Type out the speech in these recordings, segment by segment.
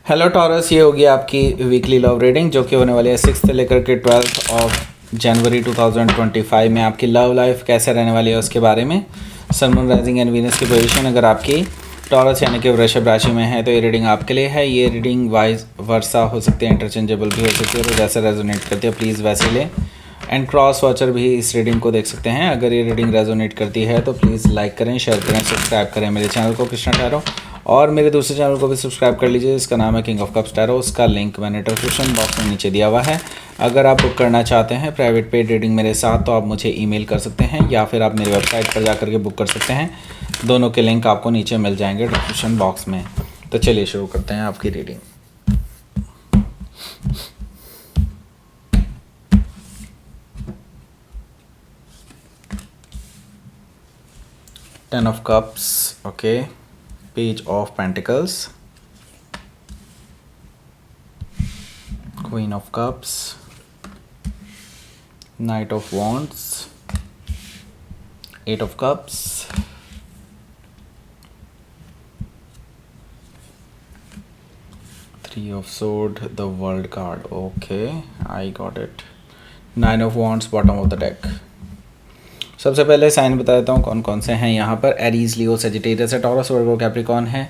Hello taurus, ये होगी आपकी वीकली लव रीडिंग जो कि होने वाली है 6 से लेकर के 12 ऑफ जनवरी 2025 में। आपकी लव लाइफ कैसे रहने वाली है उसके बारे में। सन, मून, राइजिंग एंड वीनस की पोजीशन अगर आपकी टॉरस यानी कि वृषभ राशि में है तो ये रीडिंग आपके लिए है। ये रीडिंग वाइज वर्सा हो सकती है, इंटरचेंजेबल भी हो सकती है, तो जैसे रेजोनेट करती है प्लीज़ वैसे लें। एंड क्रॉस वॉचर भी इस रीडिंग को देख सकते हैं। अगर ये रीडिंग रेजोनेट करती है तो प्लीज़ लाइक करें, शेयर करें, सब्सक्राइब करें मेरे चैनल को कृष्णा टैरो, और मेरे दूसरे चैनल को भी सब्सक्राइब कर लीजिए, इसका नाम है किंग ऑफ कप्स टैरो। उसका लिंक मैंने डिस्क्रिप्शन बॉक्स में नीचे दिया हुआ है। अगर आप बुक करना चाहते हैं प्राइवेट पेड रीडिंग मेरे साथ तो आप मुझे ईमेल कर सकते हैं या फिर आप मेरी वेबसाइट पर जाकर के बुक कर सकते हैं। दोनों के लिंक आपको नीचे मिल जाएंगे डिस्क्रिप्शन बॉक्स में। तो चलिए शुरू करते हैं आपकी reading. Ten of Cups, okay. Page of Pentacles, Queen of Cups, Knight of Wands, Eight of Cups, Three of Swords, the World card, okay, I got it. Nine of Wands, bottom of the deck. सबसे पहले sign बता देता हूँ कौन कौन से हैं यहाँ पर। एरीज, लियो, सेजिटेरियस है, टॉरस, वर्गो, कैप्रिकॉर्न है,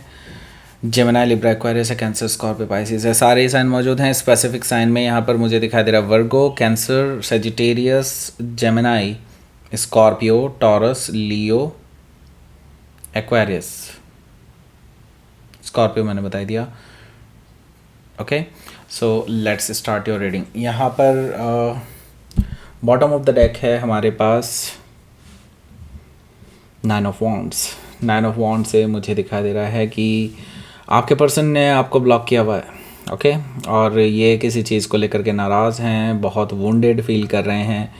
जेमिनी, लिब्रा, एक्वेरियस है, कैंसर, स्कॉर्पियो, पाइसिस है। सारे ही साइन मौजूद हैं। स्पेसिफिक साइन में यहाँ पर मुझे दिखाई दे रहा है Virgo, Cancer, Sagittarius, Gemini, Scorpio, Taurus, Leo, Aquarius. Scorpio मैंने बता दिया। Okay, so let's start your reading. यहाँ पर बॉटम ऑफ द डेक है हमारे पास nine of wands. Nine of wand से मुझे दिखाई दे रहा है कि आपके पर्सन ने आपको ब्लॉक किया हुआ है, ओके। और ये किसी चीज़ को लेकर के नाराज़ हैं, बहुत वुंडेड फील कर रहे हैं।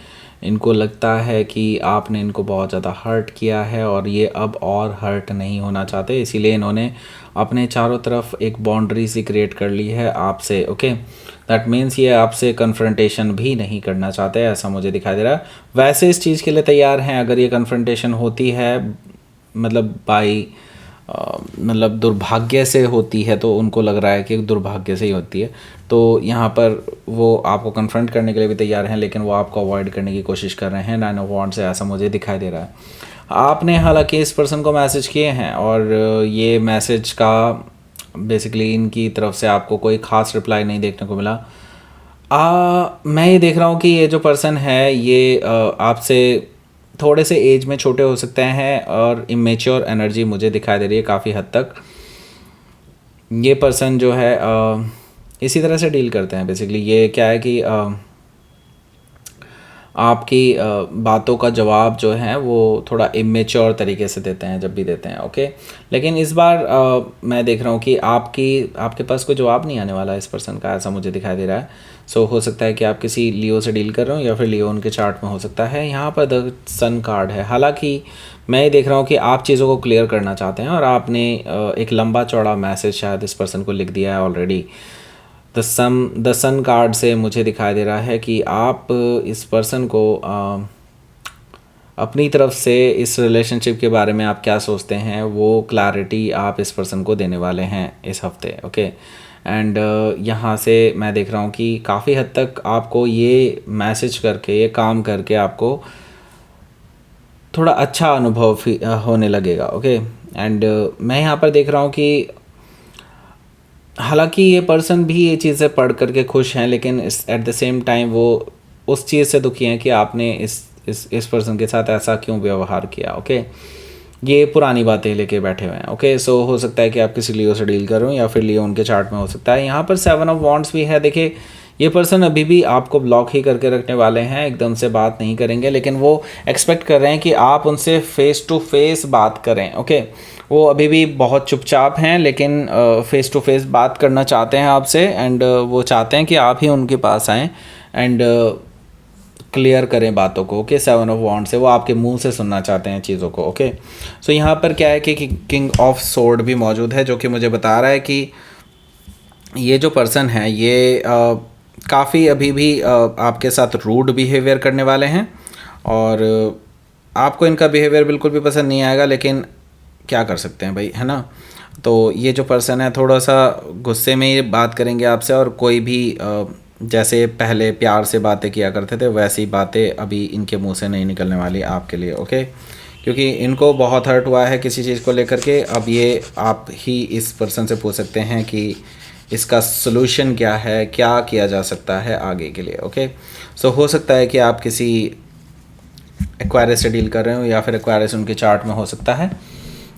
इनको लगता है कि आपने इनको बहुत ज़्यादा हर्ट किया है और ये अब और हर्ट नहीं होना चाहते, इसीलिए इन्होंने अपने चारों तरफ एक बाउंड्री सी क्रिएट कर ली है आपसे, ओके। दैट मीन्स ये आपसे कन्फ्रंटेशन भी नहीं करना चाहते, ऐसा मुझे दिखाई दे रहा है। वैसे इस चीज़ के लिए तैयार हैं अगर ये कन्फ्रंटेशन होती है, मतलब बाई मतलब दुर्भाग्य से होती है, तो उनको लग रहा है कि दुर्भाग्य से ही होती है, तो यहाँ पर वो आपको कन्फ्रंट करने के लिए भी तैयार हैं, लेकिन वो आपको अवॉइड करने की कोशिश कर रहे हैं। नाइन ऑफ वॉन्ड्स से ऐसा मुझे दिखाई दे रहा है। आपने हालांकि इस पर्सन को मैसेज किए हैं और ये मैसेज का बेसिकली इनकी तरफ से आपको कोई ख़ास रिप्लाई नहीं देखने को मिला। मैं ये देख रहा हूँ कि ये जो पर्सन है ये आपसे थोड़े से एज में छोटे हो सकते हैं और इमेच्योर एनर्जी मुझे दिखाई दे रही है काफ़ी हद तक। ये पर्सन जो है इसी तरह से डील करते हैं बेसिकली। ये क्या है कि आपकी बातों का जवाब जो है वो थोड़ा इमेच्योर तरीके से देते हैं जब भी देते हैं, ओके। लेकिन इस बार मैं देख रहा हूँ कि आपके पास कोई जवाब नहीं आने वाला है इस पर्सन का, ऐसा मुझे दिखाई दे रहा है। सो हो सकता है कि आप किसी लियो से डील कर रहे हो या फिर लियो उनके चार्ट में हो सकता है। यहाँ पर द सन कार्ड है। हालांकि मैं ये देख रहा हूँ कि आप चीज़ों को क्लियर करना चाहते हैं और आपने एक लंबा चौड़ा मैसेज शायद इस पर्सन को लिख दिया है ऑलरेडी। द सन कार्ड से मुझे दिखाई दे रहा है कि आप इस पर्सन को अपनी तरफ से इस रिलेशनशिप के बारे में आप क्या सोचते हैं वो क्लैरिटी आप इस पर्सन को देने वाले हैं इस हफ्ते, ओके। एंड यहाँ से मैं देख रहा हूँ कि काफ़ी हद तक आपको ये मैसेज करके, ये काम करके आपको थोड़ा अच्छा अनुभव होने लगेगा, ओके। एंड मैं यहाँ पर देख रहा हूँ कि हालांकि ये पर्सन भी ये चीज़ें पढ़ करके खुश हैं, लेकिन एट द सेम टाइम वो उस चीज़ से दुखी हैं कि आपने इस पर्सन के साथ ऐसा क्यों व्यवहार किया, ओके। ये पुरानी बातें लेके बैठे हुए हैं, ओके। सो हो सकता है कि आप किसी लियो से डील कर रहे हो या फिर लियो उनके चार्ट में हो सकता है। यहाँ पर 7 ऑफ वॉन्ड्स भी है। देखिए ये पर्सन अभी भी आपको ब्लॉक ही करके रखने वाले हैं, एकदम से बात नहीं करेंगे, लेकिन वो एक्सपेक्ट कर रहे हैं कि आप उनसे फेस टू फेस बात करें, ओके। वो अभी भी बहुत चुपचाप हैं, लेकिन फेस टू फेस बात करना चाहते हैं आपसे। एंड वो चाहते हैं कि आप ही उनके पास आएँ एंड क्लियर करें बातों को, ओके। 7 ऑफ वॉन्ड से वो आपके मुंह से सुनना चाहते हैं चीज़ों को, ओके। सो यहाँ पर क्या है कि किंग ऑफ सोर्ड भी मौजूद है जो कि मुझे बता रहा है कि ये जो पर्सन है ये काफ़ी अभी भी आपके साथ रूड बिहेवियर करने वाले हैं और आपको इनका बिहेवियर बिल्कुल भी पसंद नहीं आएगा, लेकिन क्या कर सकते हैं भाई, है ना। तो ये जो पर्सन है थोड़ा सा गुस्से में ये बात करेंगे आपसे, और कोई भी जैसे पहले प्यार से बातें किया करते थे वैसी बातें अभी इनके मुंह से नहीं निकलने वाली आपके लिए, ओके। क्योंकि इनको बहुत हर्ट हुआ है किसी चीज़ को लेकर के। अब ये आप ही इस पर्सन से पूछ सकते हैं कि इसका सलूशन क्या है, क्या किया जा सकता है आगे के लिए, ओके। सो हो सकता है कि आप किसी एक्वायरिस से डील कर रहे हो, या फिर एक्वायरिस उनके चार्ट में हो सकता है।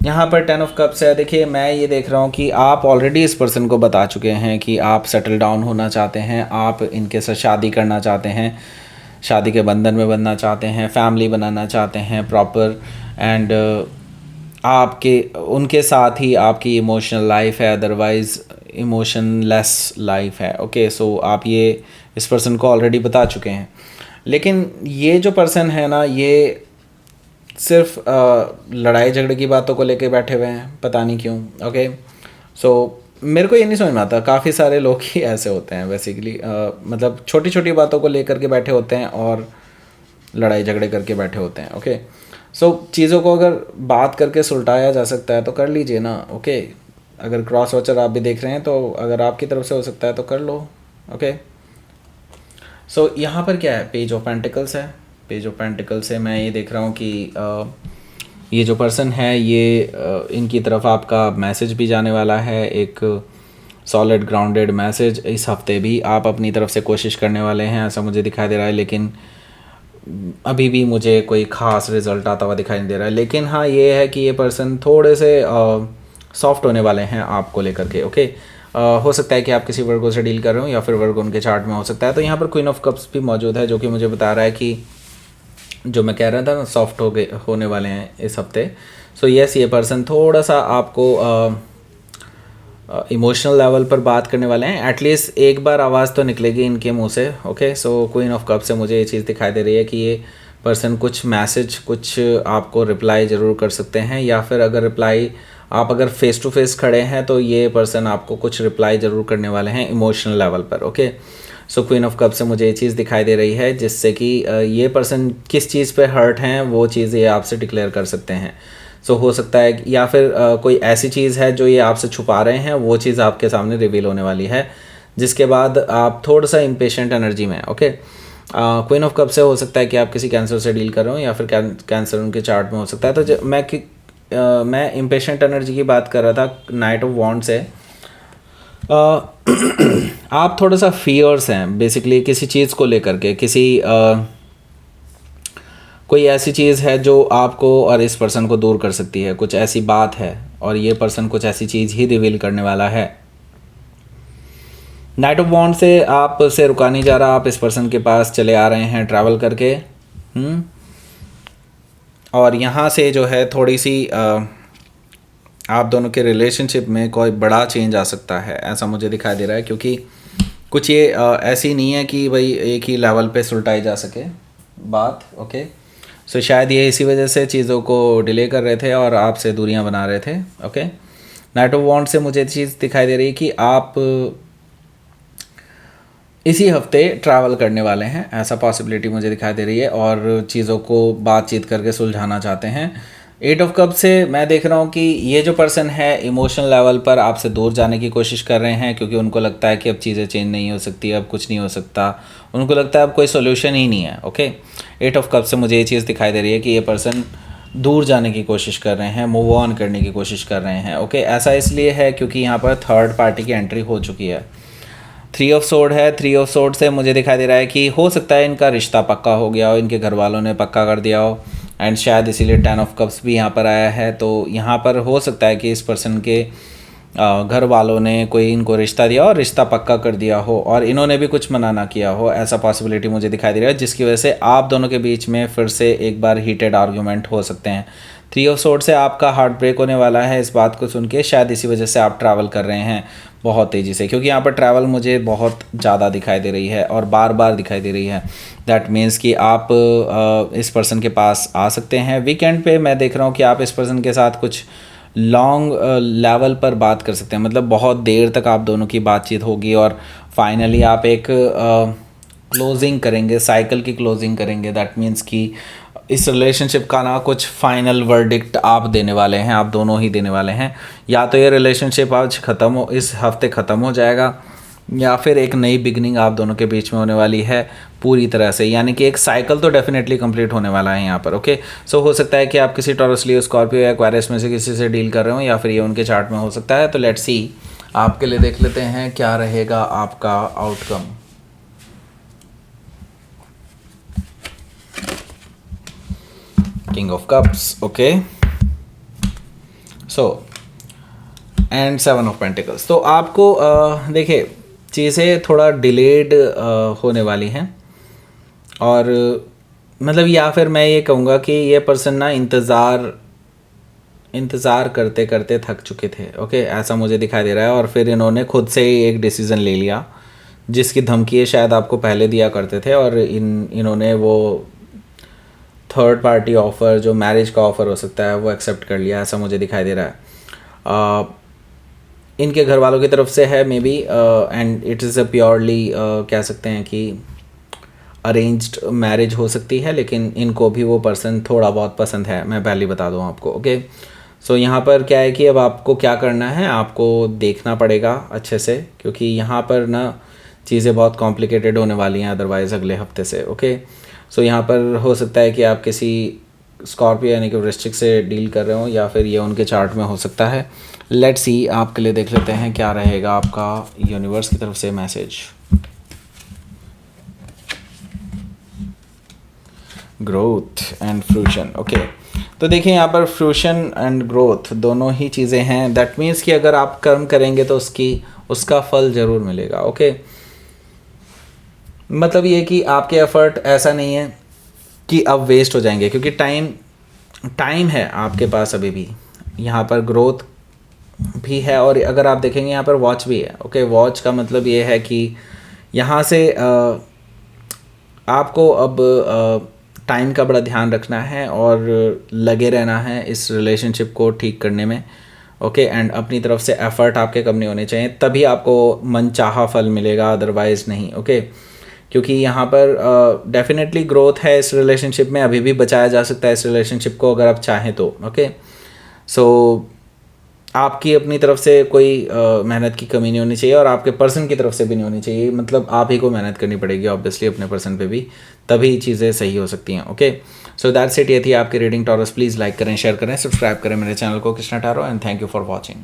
यहाँ पर 10 ऑफ कप्स है। देखिए मैं ये देख रहा हूँ कि आप ऑलरेडी इस पर्सन को बता चुके हैं कि आप सेटल डाउन होना चाहते हैं, आप इनके साथ शादी करना चाहते हैं, शादी के बंधन में बनना चाहते हैं, फैमिली बनाना चाहते हैं प्रॉपर, एंड आपके उनके साथ ही आपकी इमोशनल लाइफ है, अदरवाइज़ इमोशनलेस लाइफ है, ओके। सो आप ये इस पर्सन को ऑलरेडी बता चुके हैं। लेकिन ये जो पर्सन है ना, ये सिर्फ लड़ाई झगड़े की बातों को लेके बैठे हुए हैं, पता नहीं क्यों, ओके। सो मेरे को ये नहीं समझ में आता, काफ़ी सारे लोग ही ऐसे होते हैं बेसिकली, मतलब छोटी छोटी बातों को लेकर के बैठे होते हैं और लड़ाई झगड़े करके बैठे होते हैं, ओके। सो चीज़ों को अगर बात करके सुलटाया जा सकता है तो कर लीजिए ना, ओके। अगर क्रॉस वॉचर आप भी देख रहे हैं तो अगर आपकी तरफ से हो सकता है तो कर लो, ओके। सो यहाँ पर क्या है, पेज ऑफ पेंटिकल्स है। पेज ऑफ पेंटिकल से मैं ये देख रहा हूँ कि ये जो पर्सन है ये इनकी तरफ आपका मैसेज भी जाने वाला है, एक सॉलिड ग्राउंडेड मैसेज। इस हफ्ते भी आप अपनी तरफ से कोशिश करने वाले हैं, ऐसा मुझे दिखाई दे रहा है। लेकिन अभी भी मुझे कोई ख़ास रिज़ल्ट आता हुआ दिखाई नहीं दे रहा है। लेकिन हाँ ये है कि ये पर्सन थोड़े से सॉफ्ट होने वाले हैं आपको लेकर के, ओके। हो सकता है कि आप किसी वर्गो से डील कर रहे हो, या फिर वर्गो उनके चार्ट में हो सकता है। तो यहाँ पर क्वीन ऑफ कप्स भी मौजूद है, जो कि मुझे बता रहा है कि जो मैं कह रहा था ना, सॉफ्ट होने वाले हैं इस हफ्ते। सो यस, ये पर्सन थोड़ा सा आपको इमोशनल लेवल पर बात करने वाले हैं। एटलीस्ट एक बार आवाज़ तो निकलेगी इनके मुंह से, okay. So queen of cup से मुझे ये चीज़ दिखाई दे रही है कि ये पर्सन कुछ मैसेज, कुछ आपको रिप्लाई ज़रूर कर सकते हैं, या फिर अगर रिप्लाई आप अगर फेस टू फेस खड़े हैं तो ये पर्सन आपको कुछ रिप्लाई ज़रूर करने वाले हैं इमोशनल लेवल पर, okay. So queen of cup से मुझे ये चीज़ दिखाई दे रही है, जिससे कि ये पर्सन किस चीज़ पे हर्ट हैं वो चीज़ ये आपसे डिक्लेयर कर सकते हैं। सो हो सकता है, या फिर कोई ऐसी चीज़ है जो ये आपसे छुपा रहे हैं, वो चीज़ आपके सामने रिवील होने वाली है, जिसके बाद आप थोड़ा सा इम्पेशेंट एनर्जी में, ओके। क्वीन ऑफ कप से हो सकता है कि आप किसी कैंसर से डील कर रहे हो, या फिर कैंसर उनके चार्ट में हो सकता है। तो मैं इम्पेशेंट एनर्जी की बात कर रहा था नाइट ऑफ वॉन्ड से। आप थोड़ा सा फियर्स हैं बेसिकली किसी चीज़ को लेकर के, कोई ऐसी चीज़ है जो आपको और इस पर्सन को दूर कर सकती है, कुछ ऐसी बात है, और ये पर्सन कुछ ऐसी चीज़ ही रिवील करने वाला है। नाइट ऑफ वॉन्ड से आप से रुका नहीं जा रहा, आप इस पर्सन के पास चले आ रहे हैं ट्रैवल करके, और यहाँ से जो है थोड़ी सी आप दोनों के रिलेशनशिप में कोई बड़ा चेंज आ सकता है, ऐसा मुझे दिखाई दे रहा है। क्योंकि कुछ ये ऐसी नहीं है कि भाई एक ही लेवल पे सुलटाई जा सके बात, ओके। सो शायद ये इसी वजह से चीज़ों को डिले कर रहे थे और आपसे दूरियां बना रहे थे, ओके। नाइट ऑफ वॉन्ड से मुझे चीज़ दिखाई दे रही है कि आप इसी हफ्ते ट्रैवल करने वाले हैं, ऐसा पॉसिबिलिटी मुझे दिखाई दे रही है, और चीज़ों को बातचीत करके सुलझाना चाहते हैं। 8 ऑफ कप से मैं देख रहा हूँ कि ये जो पर्सन है इमोशनल लेवल पर आपसे दूर जाने की कोशिश कर रहे हैं, क्योंकि उनको लगता है कि अब चीज़ें चेंज नहीं हो सकती, अब कुछ नहीं हो सकता, उनको लगता है अब कोई सोल्यूशन ही नहीं है, ओके। 8 ऑफ कप से मुझे ये चीज़ दिखाई दे रही है कि ये पर्सन दूर जाने की कोशिश कर रहे हैं, मूव ऑन करने की कोशिश कर रहे हैं, ओके। ऐसा इसलिए है क्योंकि यहाँ पर थर्ड पार्टी की एंट्री हो चुकी है। 3 ऑफ सोर्ड है। 3 ऑफ सोर्ड से मुझे दिखाई दे रहा है कि हो सकता है इनका रिश्ता पक्का हो गया हो, इनके घर वालों ने पक्का कर दिया हो, एंड शायद इसीलिए 10 ऑफ कप्स भी यहाँ पर आया है। तो यहाँ पर हो सकता है कि इस पर्सन के घर वालों ने कोई इनको रिश्ता दिया और रिश्ता पक्का कर दिया हो, और इन्होंने भी कुछ मना ना किया हो, ऐसा पॉसिबिलिटी मुझे दिखाई दे रहा है, जिसकी वजह से आप दोनों के बीच में फिर से एक बार हीटेड आर्ग्यूमेंट हो सकते हैं। 3 ऑफ सोर्ड से आपका हार्ट ब्रेक होने वाला है इस बात को सुन के, शायद इसी वजह से आप ट्रैवल कर रहे हैं बहुत तेज़ी से, क्योंकि यहाँ पर ट्रैवल मुझे बहुत ज़्यादा दिखाई दे रही है और बार बार दिखाई दे रही है। दैट मीन्स कि आप इस पर्सन के पास आ सकते हैं वीकेंड पे। मैं देख रहा हूँ कि आप इस पर्सन के साथ कुछ लॉन्ग लेवल पर बात कर सकते हैं, मतलब बहुत देर तक आप दोनों की बातचीत होगी, और फाइनली आप एक क्लोजिंग करेंगे, साइकिल की क्लोजिंग करेंगे। दैट मीन्स कि इस रिलेशनशिप का ना कुछ फाइनल वर्डिक्ट आप देने वाले हैं, आप दोनों ही देने वाले हैं। या तो ये रिलेशनशिप आज ख़त्म हो, इस हफ्ते ख़त्म हो जाएगा, या फिर एक नई बिगनिंग आप दोनों के बीच में होने वाली है पूरी तरह से। यानी कि एक साइकिल तो डेफिनेटली कंप्लीट होने वाला है यहाँ पर। ओके, सो हो सकता है कि आप किसी टॉरस, लियो, स्कॉर्पियो या एक्वेरियस में से किसी से डील कर रहे हो, या फिर ये उनके चार्ट में हो सकता है। तो लेट्स सी, आपके लिए देख लेते हैं क्या रहेगा आपका outcome. King of cups, okay, so and 7 of pentacles. तो आपको देखिए चीज़ें थोड़ा डिलेड होने वाली हैं, और मतलब या फिर मैं ये कहूँगा कि ये पर्सन ना इंतज़ार करते करते थक चुके थे। ओके, ऐसा मुझे दिखाई दे रहा है, और फिर इन्होंने खुद से ही एक डिसीज़न ले लिया जिसकी धमकी शायद आपको पहले दिया करते थे, और इन्होंने वो थर्ड पार्टी ऑफ़र, जो मैरिज का ऑफ़र हो सकता है, वो एक्सेप्ट कर लिया। ऐसा मुझे दिखाई दे रहा है। इनके घर वालों की तरफ से है may be, and it is a purely कह सकते हैं कि अरेंज्ड मैरिज हो सकती है, लेकिन इनको भी वो पर्सन थोड़ा बहुत पसंद है, मैं पहले बता दूं आपको। ओके, सो यहाँ पर क्या है कि अब आपको क्या करना है, आपको देखना पड़ेगा अच्छे से, क्योंकि यहाँ पर ना चीज़ें बहुत कॉम्प्लिकेटेड होने वाली हैं अदरवाइज़ अगले हफ्ते से। ओके, सो यहाँ पर हो सकता है कि आप किसी स्कॉर्पियो यानी कि वृश्चिक से डील कर रहे हो, या फिर ये उनके चार्ट में हो सकता है। लेट्स सी, आपके लिए देख लेते हैं क्या रहेगा आपका यूनिवर्स की तरफ से message. Growth and fruition, okay, तो देखिए यहाँ पर फ्रूशन एंड ग्रोथ दोनों ही चीज़ें हैं। दैट मीन्स कि अगर आप कर्म करेंगे तो उसका फल ज़रूर मिलेगा। ओके, मतलब ये कि आपके एफर्ट ऐसा नहीं है कि अब वेस्ट हो जाएंगे, क्योंकि टाइम है आपके पास अभी भी। यहाँ पर ग्रोथ भी है, और अगर आप देखेंगे यहाँ पर वॉच भी है। ओके, वॉच का मतलब ये है कि यहाँ से आपको अब टाइम का बड़ा ध्यान रखना है और लगे रहना है इस रिलेशनशिप को ठीक करने में। ओके, एंड अपनी तरफ से एफ़र्ट आपके कम नहीं होने चाहिए, तभी आपको मनचाहा फल मिलेगा, अदरवाइज़ नहीं। ओके, क्योंकि यहाँ पर डेफिनेटली ग्रोथ है इस रिलेशनशिप में, अभी भी बचाया जा सकता है इस रिलेशनशिप को अगर आप चाहें तो। ओके, सो आपकी अपनी तरफ से कोई मेहनत की कमी नहीं होनी चाहिए, और आपके पर्सन की तरफ से भी नहीं होनी चाहिए। मतलब आप ही को मेहनत करनी पड़ेगी ऑब्वियसली अपने पर्सन पे भी, तभी चीज़ें सही हो सकती हैं। Okay, so that's it. ये थी आपकी रीडिंग टॉरस। प्लीज़ लाइक करें, शेयर करें, सब्सक्राइब करें मेरे चैनल को, Krishna tarot, and thank you for watching.